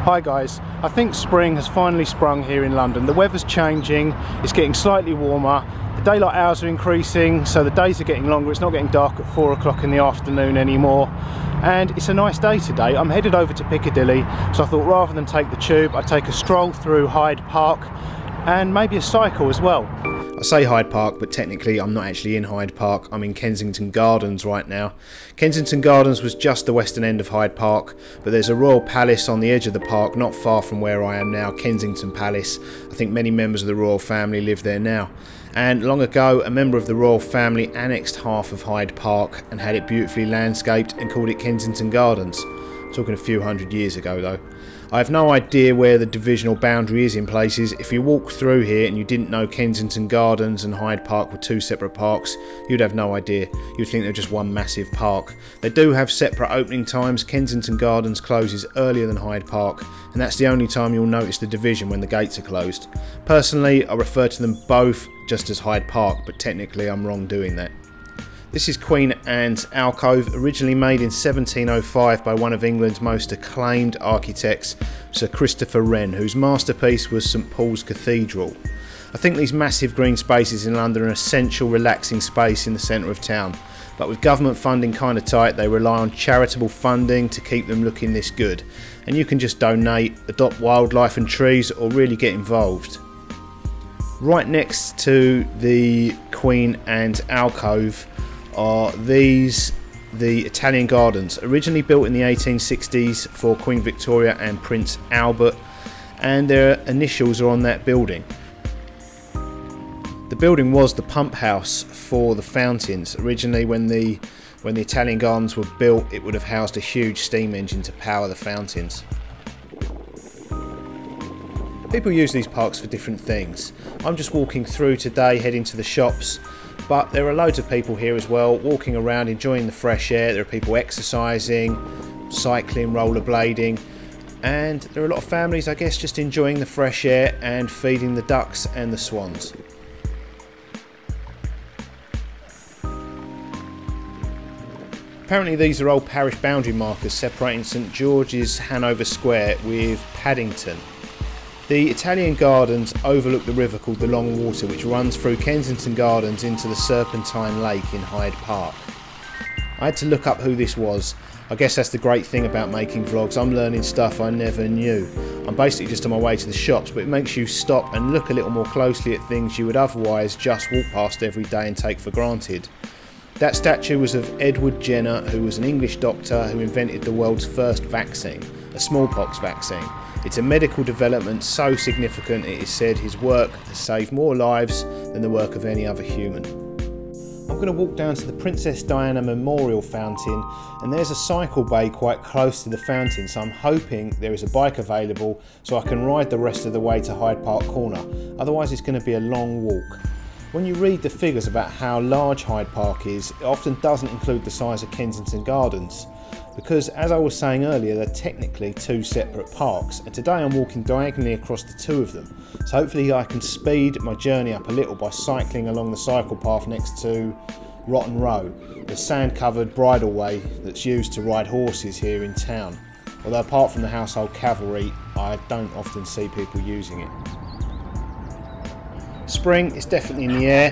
Hi guys, I think spring has finally sprung here in London. The weather's changing, it's getting slightly warmer, the daylight hours are increasing, so the days are getting longer. It's not getting dark at 4 o'clock in the afternoon anymore, and it's a nice day today. I'm headed over to Piccadilly, so I thought rather than take the tube, I'd take a stroll through Hyde Park and maybe a cycle as well. I say Hyde Park, but technically I'm not actually in Hyde Park. I'm in Kensington Gardens right now. Kensington Gardens was just the western end of Hyde Park, but there's a royal palace on the edge of the park, not far from where I am now, Kensington Palace. I think many members of the royal family live there now. And long ago, a member of the royal family annexed half of Hyde Park and had it beautifully landscaped and called it Kensington Gardens. I'm talking a few hundred years ago though. I have no idea where the divisional boundary is in places. If you walk through here and you didn't know Kensington Gardens and Hyde Park were two separate parks, you'd have no idea. You'd think they're just one massive park. They do have separate opening times. Kensington Gardens closes earlier than Hyde Park, and that's the only time you'll notice the division, when the gates are closed. Personally, I refer to them both just as Hyde Park, but technically I'm wrong doing that. This is Queen Anne's alcove, originally made in 1705 by one of England's most acclaimed architects, Sir Christopher Wren, whose masterpiece was St Paul's Cathedral. I think these massive green spaces in London are an essential relaxing space in the centre of town, but with government funding kind of tight, they rely on charitable funding to keep them looking this good, and you can just donate, adopt wildlife and trees, or really get involved. Right next to the Queen Anne's alcove are the Italian Gardens, originally built in the 1860s for Queen Victoria and Prince Albert, and their initials are on that building. The building was the pump house for the fountains. Originally, when the Italian Gardens were built, it would have housed a huge steam engine to power the fountains. People use these parks for different things. I'm just walking through today, heading to the shops, but there are loads of people here as well, walking around, enjoying the fresh air. There are people exercising, cycling, rollerblading, and there are a lot of families, I guess, just enjoying the fresh air and feeding the ducks and the swans. Apparently these are old parish boundary markers separating St George's Hanover Square with Paddington. The Italian Gardens overlook the river called the Long Water, which runs through Kensington Gardens into the Serpentine Lake in Hyde Park. I had to look up who this was. I guess that's the great thing about making vlogs. I'm learning stuff I never knew. I'm basically just on my way to the shops, but it makes you stop and look a little more closely at things you would otherwise just walk past every day and take for granted. That statue was of Edward Jenner, who was an English doctor who invented the world's first vaccine, a smallpox vaccine. It's a medical development so significant it is said his work has saved more lives than the work of any other human. I'm going to walk down to the Princess Diana Memorial Fountain, and there's a cycle bay quite close to the fountain, so I'm hoping there is a bike available so I can ride the rest of the way to Hyde Park Corner. Otherwise it's going to be a long walk. When you read the figures about how large Hyde Park is, it often doesn't include the size of Kensington Gardens, because as I was saying earlier, they're technically two separate parks, and today I'm walking diagonally across the two of them, so hopefully I can speed my journey up a little by cycling along the cycle path next to Rotton Row, the sand covered bridleway that's used to ride horses here in town, although apart from the household cavalry I don't often see people using it. Spring is definitely in the air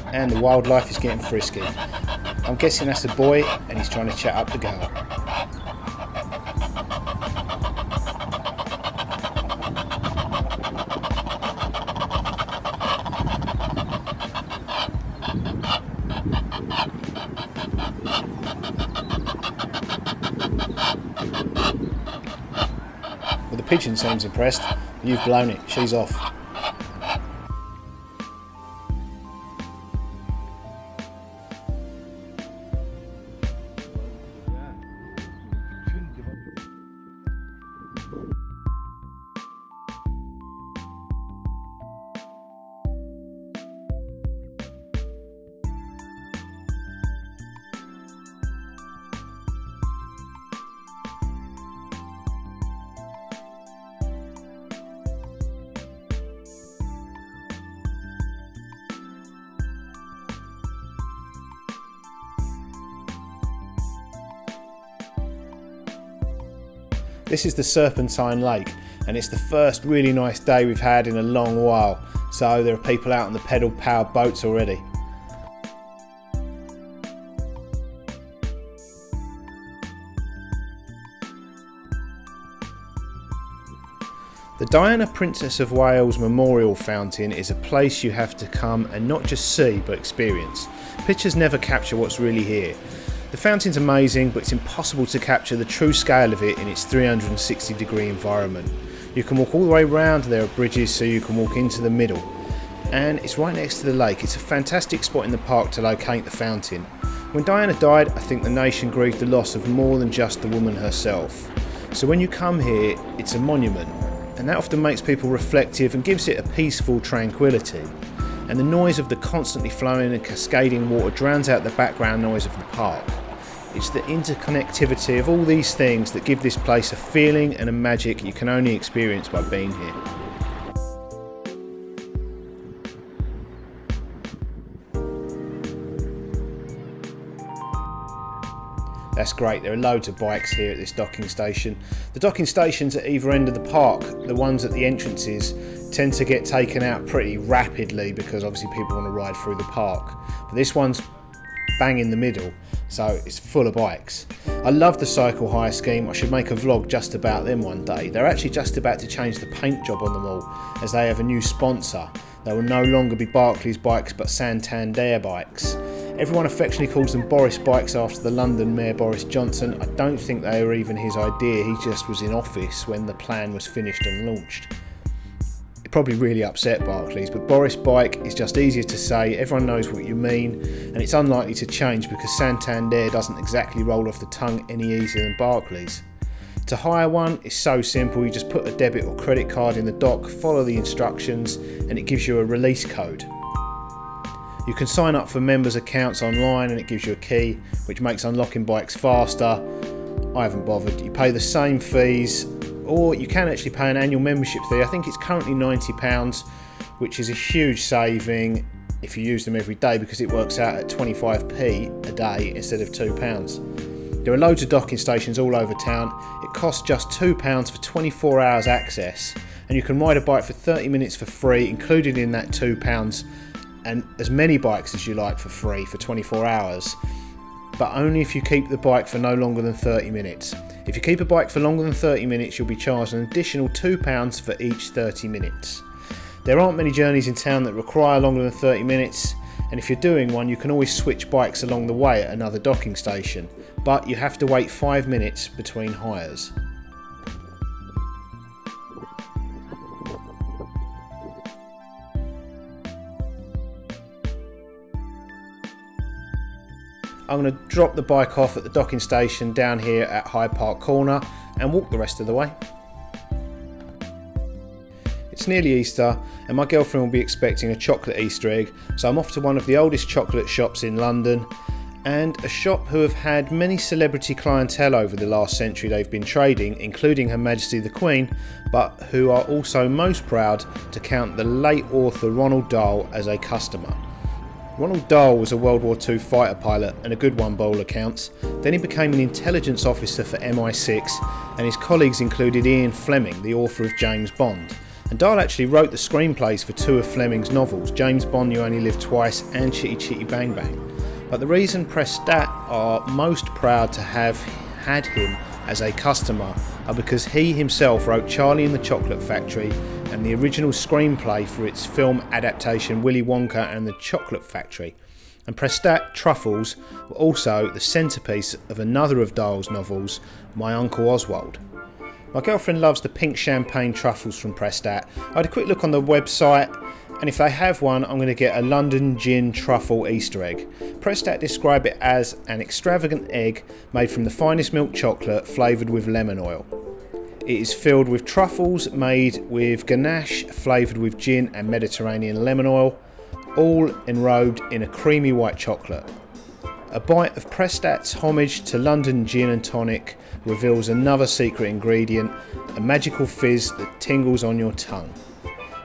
and the wildlife is getting frisky. I'm guessing that's a boy and he's trying to chat up the girl. Well, the pigeon seems impressed. You've blown it. She's off. This is the Serpentine Lake. and it's the first really nice day we've had in a long while, so there are people out on the pedal powered boats already. The Diana Princess of Wales Memorial Fountain is a place you have to come and not just see but experience. Pictures never capture what's really here. The fountain's amazing, but it's impossible to capture the true scale of it in its 360-degree environment. You can walk all the way around, there are bridges so you can walk into the middle. And it's right next to the lake. It's a fantastic spot in the park to locate the fountain. When Diana died, I think the nation grieved the loss of more than just the woman herself. So when you come here, it's a monument, and that often makes people reflective and gives it a peaceful tranquility. And the noise of the constantly flowing and cascading water drowns out the background noise of the park. It's the interconnectivity of all these things that give this place a feeling and a magic you can only experience by being here. That's great, there are loads of bikes here at this docking station. The docking stations at either end of the park, the ones at the entrances, tend to get taken out pretty rapidly because obviously people want to ride through the park. But this one's bang in the middle, so it's full of bikes. I love the cycle hire scheme. I should make a vlog just about them one day. They're actually just about to change the paint job on them all as they have a new sponsor. They will no longer be Barclays bikes but Sandander bikes. Everyone affectionately calls them Boris bikes after the London Mayor Boris Johnson. I don't think they were even his idea, he just was in office when the plan was finished and launched. It probably really upset Barclays, but Boris bike is just easier to say, everyone knows what you mean, and it's unlikely to change because Santander doesn't exactly roll off the tongue any easier than Barclays. To hire one is so simple, you just put a debit or credit card in the dock, follow the instructions, and it gives you a release code. You can sign up for members' accounts online and it gives you a key, which makes unlocking bikes faster. I haven't bothered. You pay the same fees, or you can actually pay an annual membership fee. I think it's currently £90, which is a huge saving if you use them every day because it works out at 25p a day instead of £2. There are loads of docking stations all over town. It costs just £2 for 24 hours access, and you can ride a bike for 30 minutes for free, included in that £2, and as many bikes as you like for free for 24 hours, but only if you keep the bike for no longer than 30 minutes. If you keep a bike for longer than 30 minutes, you'll be charged an additional £2 for each 30 minutes. There aren't many journeys in town that require longer than 30 minutes, and if you're doing one, you can always switch bikes along the way at another docking station, but you have to wait 5 minutes between hires. I'm going to drop the bike off at the docking station down here at Hyde Park Corner and walk the rest of the way. It's nearly Easter and my girlfriend will be expecting a chocolate Easter egg, so I'm off to one of the oldest chocolate shops in London, and a shop who have had many celebrity clientele over the last century they've been trading, including Her Majesty the Queen, but who are also most proud to count the late author Roald Dahl as a customer. Roald Dahl was a World War II fighter pilot, and a good one by all accounts. Then he became an intelligence officer for MI6, and his colleagues included Ian Fleming, the author of James Bond. And Dahl actually wrote the screenplays for 2 of Fleming's novels, James Bond You Only Live Twice and Chitty Chitty Bang Bang. But the reason Prestat are most proud to have had him as a customer are because he himself wrote Charlie and the Chocolate Factory and the original screenplay for its film adaptation Willy Wonka and the Chocolate Factory. And Prestat truffles were also the centrepiece of another of Dahl's novels, My Uncle Oswald. My girlfriend loves the pink champagne truffles from Prestat. I had a quick look on the website, and if they have one, I'm going to get a London gin truffle Easter egg. Prestat describe it as an extravagant egg made from the finest milk chocolate flavoured with lemon oil. It is filled with truffles made with ganache flavoured with gin and Mediterranean lemon oil, all enrobed in a creamy white chocolate. A bite of Prestat's homage to London gin and tonic reveals another secret ingredient, a magical fizz that tingles on your tongue.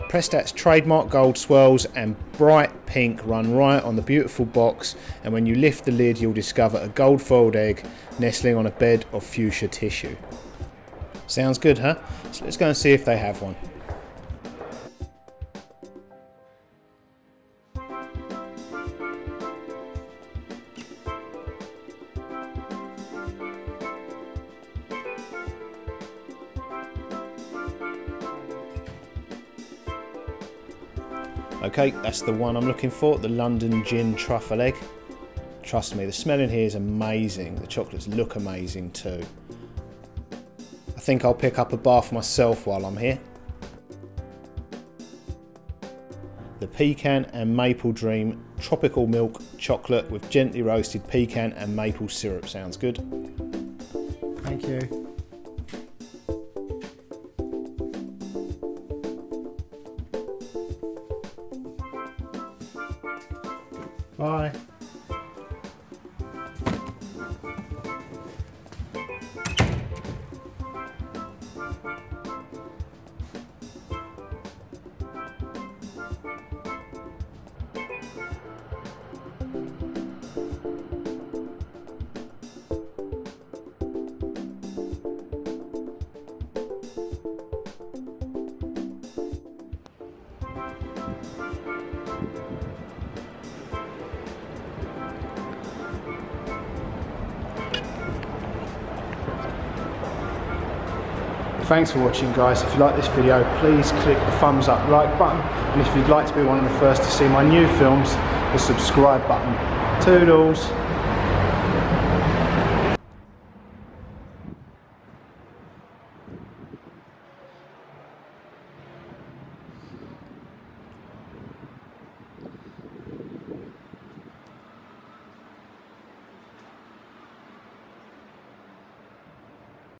Prestat's trademark gold swirls and bright pink run right on the beautiful box, and when you lift the lid you'll discover a gold foiled egg nestling on a bed of fuchsia tissue. Sounds good, huh? So let's go and see if they have one. Okay, that's the one I'm looking for, the London Gin Truffle Egg. Trust me, the smell in here is amazing. The chocolates look amazing too. I think I'll pick up a bar for myself while I'm here. The Pecan and Maple Dream Tropical Milk Chocolate with gently roasted pecan and maple syrup. Sounds good. Thank you. Bye. Thanks for watching, guys. If you like this video, please click the thumbs up like button, and if you'd like to be one of the first to see my new films, the subscribe button. Toodles!